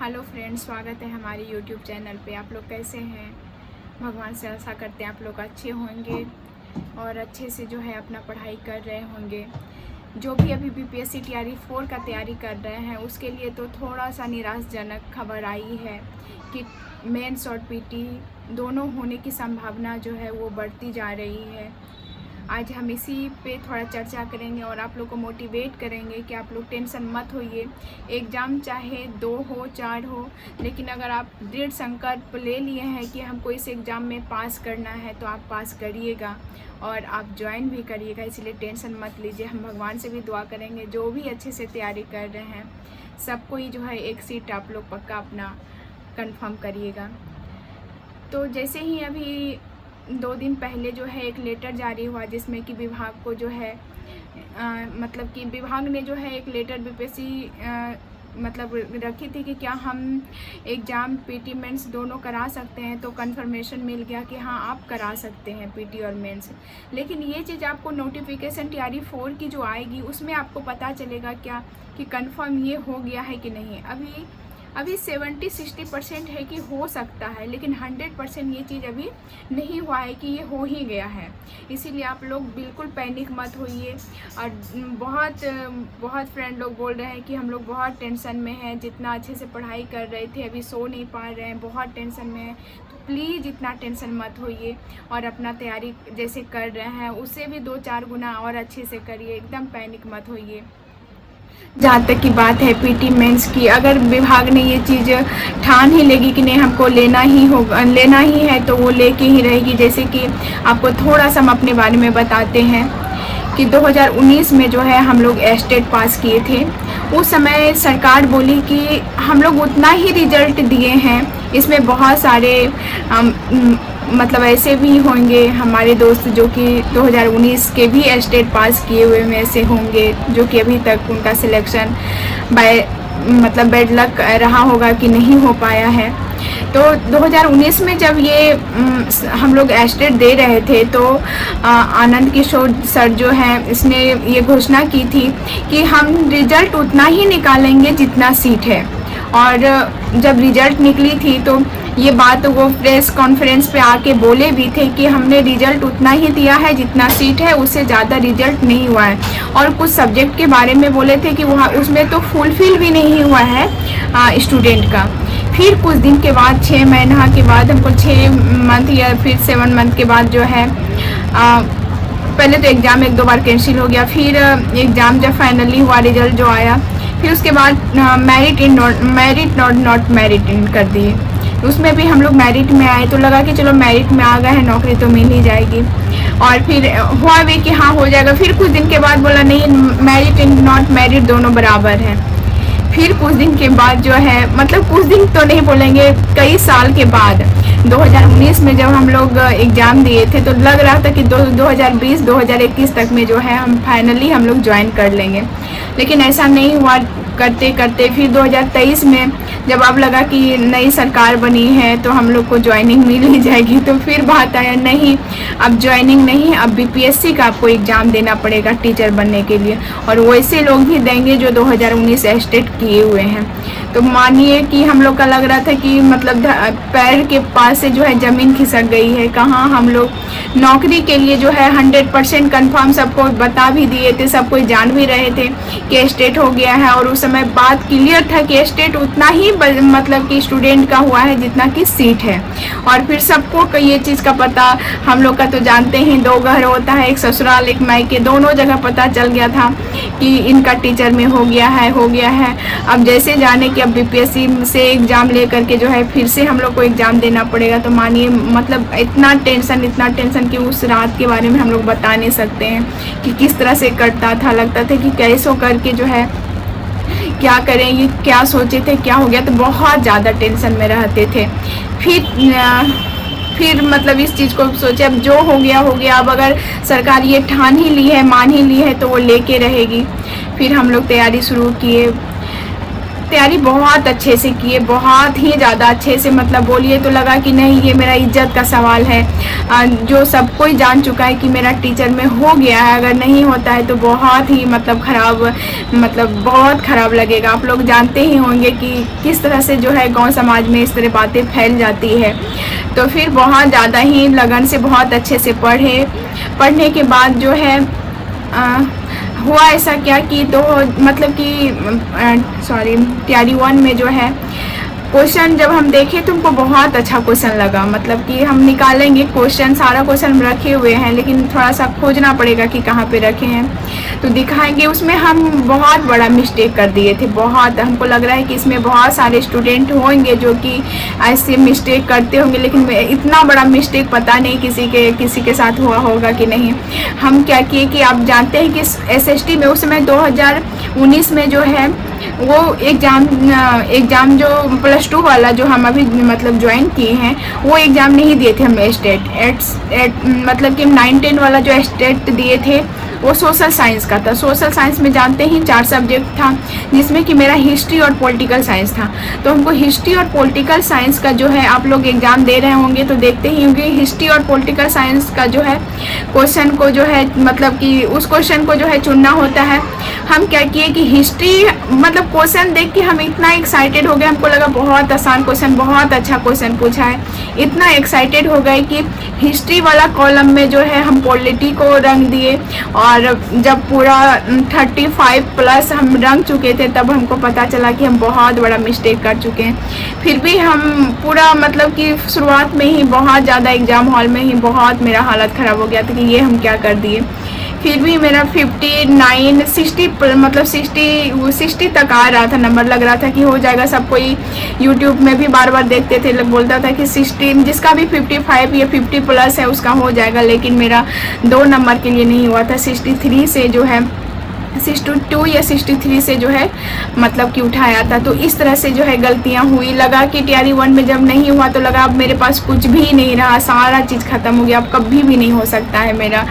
Hello friends, स्वागत है हमारे यूट्यूब चैनल पे। आप लोग कैसे हैं? भगवान से आशा करते हैं आप लोग अच्छे होंगे और अच्छे से जो है अपना पढ़ाई कर रहे होंगे। जो भी अभी बीपीएससी टीआरई 4 का तैयारी कर रहे हैं उसके लिए तो थोड़ा सा निराशाजनक खबर आई है कि मेंस और पीटी दोनों होने की संभावना जो है वो बढ़ती जा रही है। आज हम इसी पे थोड़ा चर्चा करेंगे और आप लोग को मोटिवेट करेंगे कि आप लोग टेंशन मत होइए। एग्ज़ाम चाहे 2 हो 4 हो, लेकिन अगर आप दृढ़ संकल्प ले लिए हैं कि हमको इस एग्ज़ाम में पास करना है तो आप पास करिएगा और आप ज्वाइन भी करिएगा। इसलिए टेंशन मत लीजिए। हम भगवान से भी दुआ करेंगे जो भी अच्छे से तैयारी कर रहे हैं सबको ही जो है एक सीट आप लोग पक्का अपना कंफर्म करिएगा। तो जैसे ही अभी 2 दिन पहले जो है एक लेटर जारी हुआ जिसमें कि विभाग को जो है मतलब कि विभाग ने जो है एक लेटर बीपीएससी मतलब रखी थी कि क्या हम एग्ज़ाम पीटी मेंस दोनों करा सकते हैं। तो कंफर्मेशन मिल गया कि हाँ आप करा सकते हैं पीटी और मेंस। लेकिन ये चीज़ आपको नोटिफिकेशन टीआरई 4 की जो आएगी उसमें आपको पता चलेगा क्या कि कंफर्म ये हो गया है कि नहीं। अभी 70-60% है कि हो सकता है, लेकिन 100% ये चीज़ अभी नहीं हुआ है कि ये हो ही गया है। इसीलिए आप लोग बिल्कुल पैनिक मत होइए। और बहुत फ्रेंड लोग बोल रहे हैं कि हम लोग बहुत टेंशन में हैं, जितना अच्छे से पढ़ाई कर रहे थे अभी सो नहीं पा रहे हैं, बहुत टेंशन में हैं। तो प्लीज़ इतना टेंशन मत होइए और अपना तैयारी जैसे कर रहे हैं उससे भी 2-4 गुना और अच्छे से करिए। एकदम पैनिक मत होइए। जहाँ तक की बात है पीटी मेंस की, अगर विभाग ने ये चीज़ ठान ही लेगी कि नहीं हमको लेना ही है तो वो लेके ही रहेगी। जैसे कि आपको थोड़ा सा हम अपने बारे में बताते हैं कि 2019 में जो है हम लोग एस्टेट पास किए थे। उस समय सरकार बोली कि हम लोग उतना ही रिजल्ट दिए हैं, इसमें बहुत सारे मतलब ऐसे भी होंगे हमारे दोस्त जो कि 2019 के भी एस्टेट पास किए हुए में से होंगे जो कि अभी तक उनका सिलेक्शन बैड लक रहा होगा कि नहीं हो पाया है। तो 2019 में जब ये हम लोग एस्टेट दे रहे थे तो आनंद किशोर सर जो हैं इसने ये घोषणा की थी कि हम रिज़ल्ट उतना ही निकालेंगे जितना सीट है। और जब रिज़ल्ट निकली थी तो ये बात वो प्रेस कॉन्फ्रेंस पे आके बोले भी थे कि हमने रिज़ल्ट उतना ही दिया है जितना सीट है, उससे ज़्यादा रिज़ल्ट नहीं हुआ है। और कुछ सब्जेक्ट के बारे में बोले थे कि वहाँ उसमें तो फुलफिल भी नहीं हुआ है स्टूडेंट का। फिर कुछ दिन के बाद 6 महीना के बाद हमको 6 मंथ या फिर 7 मंथ के बाद जो है पहले तो एग्ज़ाम 1-2 बार कैंसिल हो गया। फिर एग्ज़ाम जब फाइनली हुआ रिज़ल्ट जो आया फिर उसके बाद मेरिट नॉट मेरिट इन कर दिए। उसमें भी हम लोग मेरिट में आए तो लगा कि चलो मेरिट में आ गए हैं नौकरी तो मिल ही जाएगी। और फिर हुआ भी कि हाँ हो जाएगा। फिर कुछ दिन के बाद बोला नहीं मेरिट एंड नॉट मेरिट दोनों बराबर हैं। फिर कुछ दिन के बाद जो है मतलब कुछ दिन तो नहीं बोलेंगे, कई साल के बाद 2019 में जब हम लोग एग्ज़ाम दिए थे तो लग रहा था कि 2020-2021 तक में जो है हम फाइनली हम लोग ज्वाइन कर लेंगे, लेकिन ऐसा नहीं हुआ। करते करते फिर 2023 में जब अब लगा कि नई सरकार बनी है तो हम लोग को ज्वाइनिंग मिल ही जाएगी, तो फिर बात आया नहीं अब ज्वाइनिंग नहीं, अब बीपीएससी का आपको एग्ज़ाम देना पड़ेगा टीचर बनने के लिए। और वैसे लोग भी देंगे जो 2019 एस्टेट किए हुए हैं। तो मानिए कि हम लोग का लग रहा था कि मतलब पैर के पास से जो है ज़मीन खिसक गई है। कहाँ हम लोग नौकरी के लिए जो है 100% कन्फर्म सबको बता भी दिए थे, सब कोई जान भी रहे थे कि एस्टेट हो गया है। और उस समय बात क्लियर था कि एस्टेट उतना ही मतलब कि स्टूडेंट का हुआ है जितना कि सीट है। और फिर सबको ये चीज़ का पता, हम लोग का तो जानते ही 2 घर होता है, एक ससुराल एक मायके, दोनों जगह पता चल गया था कि इनका टीचर में हो गया है। अब जैसे जाने कि अब बीपीएससी से एग्ज़ाम ले करके जो है फिर से हम लोग को एग्ज़ाम देना पड़ेगा। तो मानिए मतलब इतना टेंशन कि उस रात के बारे में हम लोग बता नहीं सकते हैं कि किस तरह से कटता था। लगता था कि कैसे करके जो है क्या करेंगे, क्या सोचे थे, क्या हो गया। तो बहुत ज़्यादा टेंशन में रहते थे। फिर मतलब इस चीज़ को सोचे अब जो हो गया। अब अगर सरकार ये ठान ही ली है, मान ही ली है तो वो लेके रहेगी। फिर हम लोग तैयारी शुरू किए। तैयारी बहुत अच्छे से किए, बहुत ही ज़्यादा अच्छे से, मतलब बोलिए तो लगा कि नहीं ये मेरा इज्जत का सवाल है। जो सब कोई जान चुका है कि मेरा टीचर में हो गया है, अगर नहीं होता है तो बहुत ही मतलब ख़राब, मतलब बहुत ख़राब लगेगा। आप लोग जानते ही होंगे कि किस तरह से जो है गांव समाज में इस तरह बातें फैल जाती है। तो फिर बहुत ज़्यादा ही लगन से बहुत अच्छे से पढ़ने के बाद जो है हुआ ऐसा क्या कि तो मतलब कि तैयारी 1 में जो है क्वेश्चन जब हम देखे तो हमको बहुत अच्छा क्वेश्चन लगा। मतलब कि हम निकालेंगे क्वेश्चन, सारा क्वेश्चन रखे हुए हैं, लेकिन थोड़ा सा खोजना पड़ेगा कि कहाँ पे रखे हैं तो दिखाएंगे। उसमें हम बहुत बड़ा मिस्टेक कर दिए थे, बहुत। हमको लग रहा है कि इसमें बहुत सारे स्टूडेंट होंगे जो कि ऐसे मिस्टेक करते होंगे, लेकिन इतना बड़ा मिस्टेक पता नहीं किसी के साथ हुआ होगा कि नहीं। हम क्या किए कि आप जानते हैं कि SST में उस समय 2019 में जो है वो एग्ज़ाम जो +2 वाला जो हम अभी मतलब ज्वाइन किए हैं, वो एग्ज़ाम नहीं दिए थे हम स्टेट मतलब कि 9-10 वाला जो स्टेट दिए थे वो सोशल साइंस का था। सोशल साइंस में जानते ही 4 सब्जेक्ट था, जिसमें कि मेरा हिस्ट्री और पॉलिटिकल साइंस था। तो हमको हिस्ट्री और पॉलिटिकल साइंस का जो है, आप लोग एग्ज़ाम दे रहे होंगे तो देखते ही होंगे, हिस्ट्री और पॉलिटिकल साइंस का जो है क्वेश्चन को जो है मतलब कि उस क्वेश्चन को जो है चुनना होता है। हम क्या किए कि हिस्ट्री मतलब क्वेश्चन देख के हम इतना एक्साइटेड हो गए, हमको लगा बहुत आसान क्वेश्चन, बहुत अच्छा क्वेश्चन पूछा है। इतना एक्साइटेड हो गए कि हिस्ट्री वाला कॉलम में जो है हम पॉलिटी को रंग दिए, और जब पूरा 35+ हम रंग चुके थे तब हमको पता चला कि हम बहुत बड़ा मिस्टेक कर चुके हैं। फिर भी हम पूरा मतलब कि शुरुआत में ही बहुत ज़्यादा एग्ज़ाम हॉल में ही बहुत मेरा हालत ख़राब हो गया था कि ये हम क्या कर दिए। फिर भी मेरा 59 60 मतलब 60 तक आ रहा था, नंबर लग रहा था कि हो जाएगा। सब कोई यूट्यूब में भी बार बार देखते थे, लोग बोलता था कि 60 जिसका भी 55 या 50+ है उसका हो जाएगा, लेकिन मेरा 2 नंबर के लिए नहीं हुआ था। 63 से जो है 62 या 63 से जो है मतलब कि उठाया था। तो इस तरह से जो है गलतियां हुई। लगा कि तैयारी 1 में जब नहीं हुआ तो लगा अब मेरे पास कुछ भी नहीं रहा, सारा चीज़ ख़त्म हो गया, अब कभी भी नहीं हो सकता है मेरा।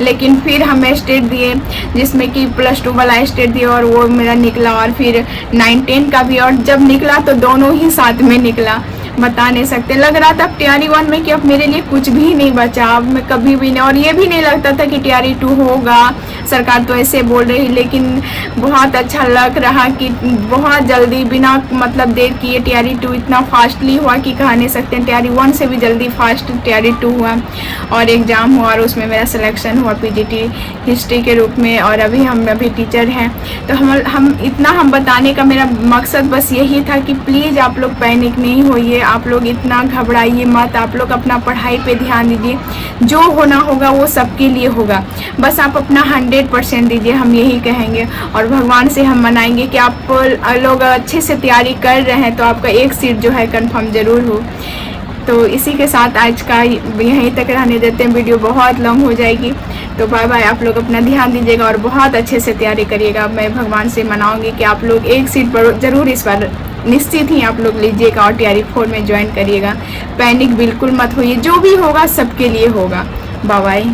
लेकिन फिर हमें स्टेट दिए, जिसमें कि +2 वाला स्टेट दिया और वो मेरा निकला, और फिर 9-10 का भी। और जब निकला तो दोनों ही साथ में निकला, बता नहीं सकते। लग रहा था तैयारी 1 में कि अब मेरे लिए कुछ भी नहीं बचा, अब मैं कभी भी नहीं। और ये भी नहीं लगता था कि तैयारी 2 होगा, सरकार तो ऐसे बोल रही, लेकिन बहुत अच्छा लग रहा कि बहुत जल्दी बिना मतलब देर किए तैयारी 2 इतना फास्टली हुआ कि कहा नहीं सकते। तैयारी 1 से भी जल्दी फास्ट तैयारी 2 हुआ और एग्ज़ाम हुआ, और उसमें मेरा सिलेक्शन हुआ PGT हिस्ट्री के रूप में। और हम अभी टीचर हैं। तो हम बताने का मेरा मकसद बस यही था कि प्लीज़ आप लोग पैनिक नहीं होइए, आप लोग इतना घबराइए मत, आप लोग अपना पढ़ाई पे ध्यान दीजिए। जो होना होगा वो सबके लिए होगा, बस आप अपना 100% दीजिए, हम यही कहेंगे। और भगवान से हम मनाएंगे कि आप लोग अच्छे से तैयारी कर रहे हैं तो आपका एक सीट जो है कंफर्म ज़रूर हो। तो इसी के साथ आज का यहीं तक रहने देते हैं, वीडियो बहुत लॉन्ग हो जाएगी। तो बाय बाय, आप लोग अपना ध्यान दीजिएगा और बहुत अच्छे से तैयारी करिएगा। मैं भगवान से मनाऊंगी कि आप लोग एक सीट पर ज़रूर इस बार निश्चित ही आप लोग लीजिएगा और तैयारी 4 में ज्वाइन करिएगा। पैनिक बिल्कुल मत होइए, जो भी होगा सबके लिए होगा। Bye bye.